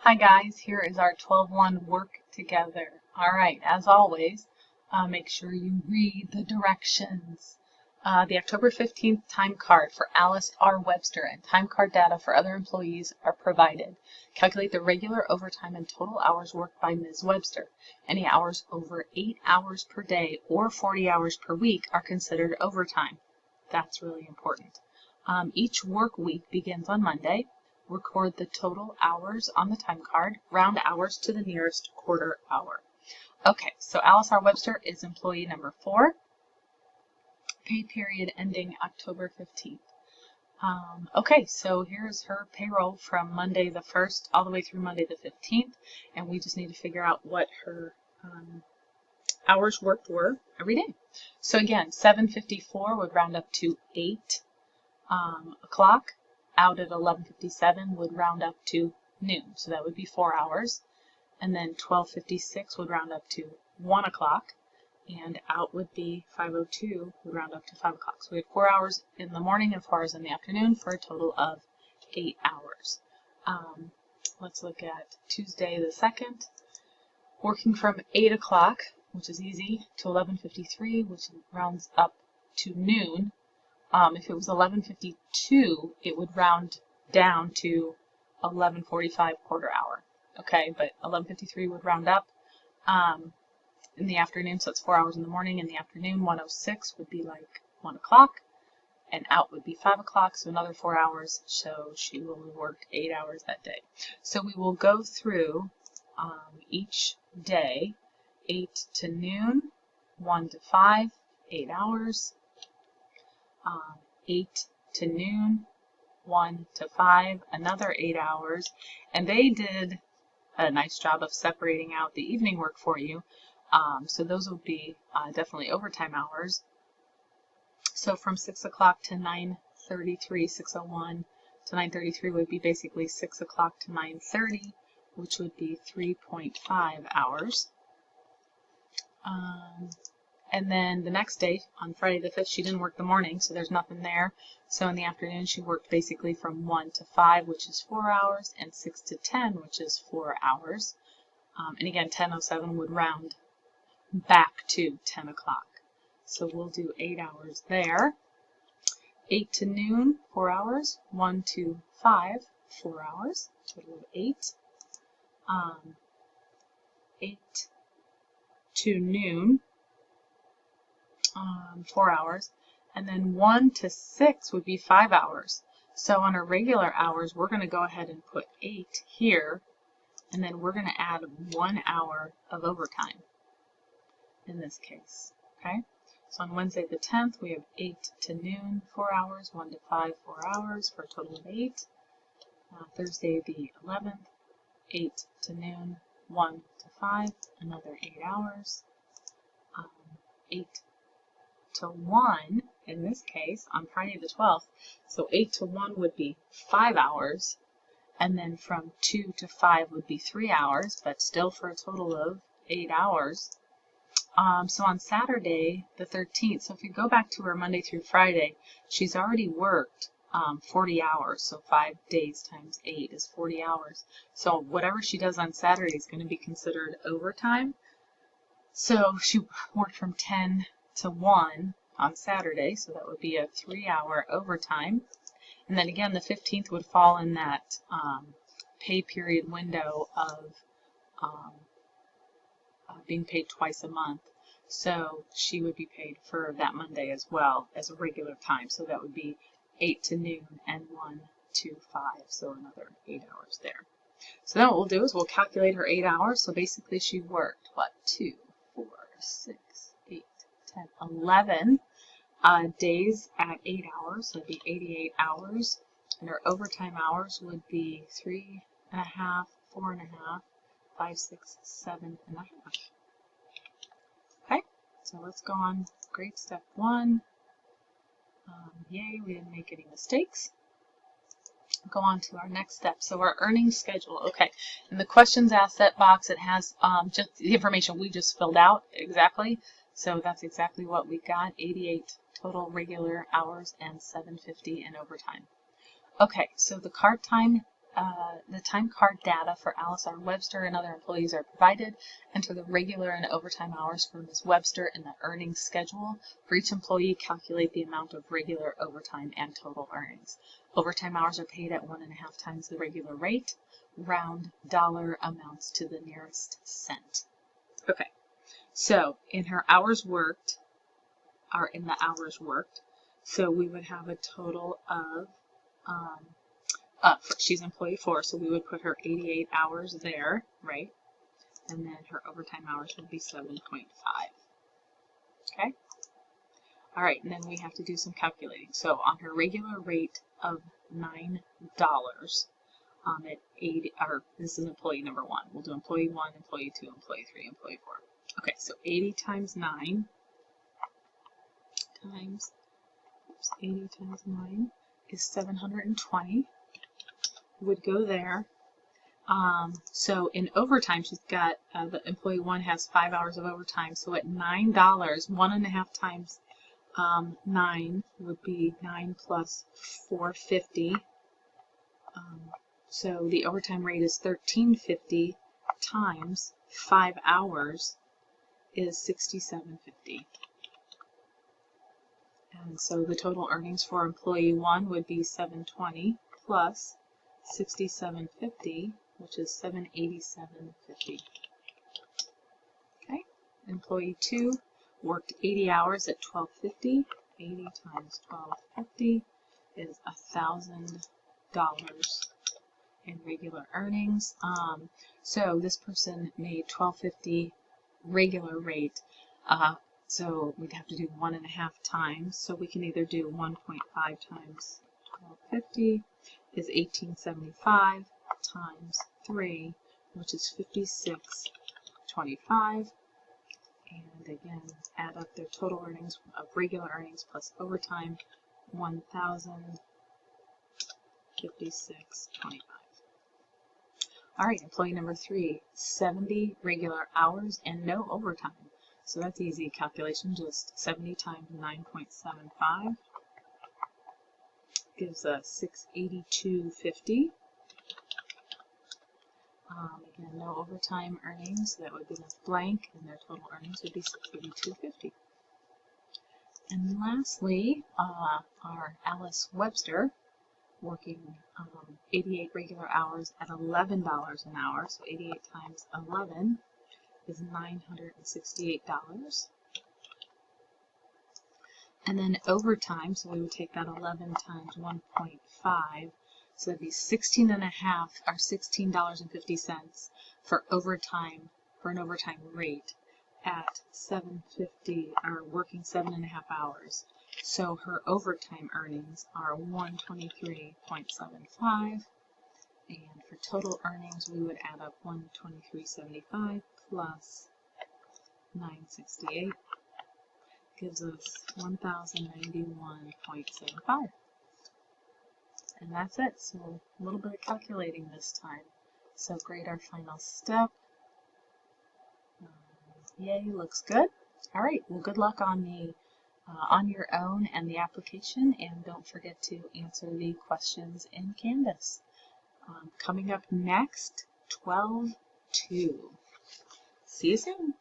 Hi guys, here is our 12-1 work together. Alright, as always, make sure you read the directions. The October 15th time card for Alice R. Webster and time card data for other employees are provided. Calculate the regular overtime and total hours worked by Ms. Webster. Any hours over 8 hours per day or 40 hours per week are considered overtime. That's really important. Each work week begins on Monday. Record the total hours on the time card, round hours to the nearest quarter hour. Okay, so Alice R. Webster is employee number 4, pay period ending October 15th. Okay, so here's her payroll from Monday the 1st all the way through Monday the 15th, and we just need to figure out what her hours worked were every day. So again, 7:54 would round up to 8 o'clock. Out at 11:57 would round up to noon, so that would be 4 hours. And then 12:56 would round up to 1 o'clock, and out would be 5:02 would round up to 5 o'clock. So we had 4 hours in the morning and 4 hours in the afternoon for a total of 8 hours. Let's look at Tuesday the 2nd, working from 8 o'clock, which is easy, to 11:53, which rounds up to noon. If it was 11:52, it would round down to 11:45 quarter hour. Okay, but 11:53 would round up in the afternoon, so it's 4 hours in the morning. In the afternoon, 1:06 would be like 1 o'clock, and out would be 5 o'clock, so another 4 hours. So she will have worked 8 hours that day. So we will go through each day, 8 to noon, 1 to 5, 8 hours. 8 to noon, 1 to 5, another 8 hours, and they did a nice job of separating out the evening work for you, so those will be definitely overtime hours. So from 6 o'clock to 9:33, 6:01 to 9:33 would be basically 6 o'clock to 9:30, which would be 3.5 hours. And then the next day, on Friday the 5th, she didn't work the morning, so there's nothing there. So in the afternoon, she worked basically from 1 to 5, which is 4 hours, and 6 to 10, which is 4 hours. And again, 10:07 would round back to 10 o'clock. So we'll do 8 hours there. 8 to noon, 4 hours. 1 to 5, 4 hours. Total of 8. 8 to noon, 4 hours, and then 1 to 6 would be 5 hours. So on our regular hours, we're going to go ahead and put 8 here, and then we're going to add 1 hour of overtime in this case. Okay, so on Wednesday the 10th, we have 8 to noon, 4 hours, 1 to 5, 4 hours, for a total of 8. Thursday the 11th, 8 to noon, 1 to 5, another 8 hours. 8 to 1 in this case on Friday the 12th. So 8 to 1 would be 5 hours, and then from 2 to 5 would be 3 hours, but still for a total of 8 hours. So on Saturday the 13th, so if you go back to her Monday through Friday, she's already worked 40 hours, so 5 days times 8 is 40 hours. So whatever she does on Saturday is going to be considered overtime. So she worked from 10 to 1 on Saturday, so that would be a 3-hour overtime. And then again, the 15th would fall in that pay period window of being paid twice a month. So she would be paid for that Monday as well as a regular time. So that would be 8 to noon and 1 to 5, so another 8 hours there. So then what we'll do is we'll calculate her 8 hours. So basically she worked, what, 2, 4, 6, 8, 10, 11 days at 8 hours, so it'd be 88 hours, and her overtime hours would be 3.5, 4.5, 5, 6, 7.5. Okay, so let's go on grade step 1. Yay, we didn't make any mistakes. Go on to our next step. So our earnings schedule. Okay, in the questions asset box, it has just the information we just filled out exactly. So that's exactly what we got, 88 total regular hours and 750 in overtime. Okay, so the card time the time card data for Alice R. Webster and other employees are provided. Enter the regular and overtime hours for Ms. Webster in the earnings schedule. For each employee, calculate the amount of regular, overtime, and total earnings. Overtime hours are paid at 1.5 times the regular rate. Round dollar amounts to the nearest cent. Okay, so in her hours worked, or in the hours worked, so we would have a total of, she's employee 4, so we would put her 88 hours there, right? And then her overtime hours would be 7.5. Okay? All right, and then we have to do some calculating. So on her regular rate of $9, at 80, or this is employee number 1. We'll do employee 1, employee 2, employee 3, employee 4. Okay, so 80 times 9 times, 80 times 9 is 720. Would go there. So in overtime, she's got, the employee 1 has 5 hours of overtime. So at $9, 1.5 times 9 would be 9 plus 450. So the overtime rate is $13.50 times 5 hours is $67.50. And so the total earnings for employee 1 would be $720 plus $67.50, which is $787.50. Okay, employee 2 worked 80 hours at $12.50. 80 times $12.50 is $1,000 in regular earnings. So this person made $12.50 regular rate. So we'd have to do 1.5 times. So we can either do 1.5 times $12.50 is $18.75 times 3, which is $56.25. And again, add up their total earnings of regular earnings plus overtime, $1,056.25. All right, employee number 3, 70 regular hours and no overtime. So that's easy calculation, just 70 times 9.75 gives us $682.50. Again, no overtime earnings, so that would be left blank, and their total earnings would be $682.50. And lastly, our Alice Webster, working 88 regular hours at $11 an hour, so 88 times 11 is $968. And then overtime, so we would take that 11 times 1.5, so that'd be $16.50 or $16.50 for overtime, for an overtime rate at 750 or working 7.5 hours. So her overtime earnings are $123.75, and for total earnings we would add up $123.75 plus $968 gives us $1,091.75. And that's it. So a little bit of calculating this time. So grade our final step. Yay, looks good. All right, well, good luck on the on your own and the application, and don't forget to answer the questions in Canvas. Coming up next, 12-2. See you soon.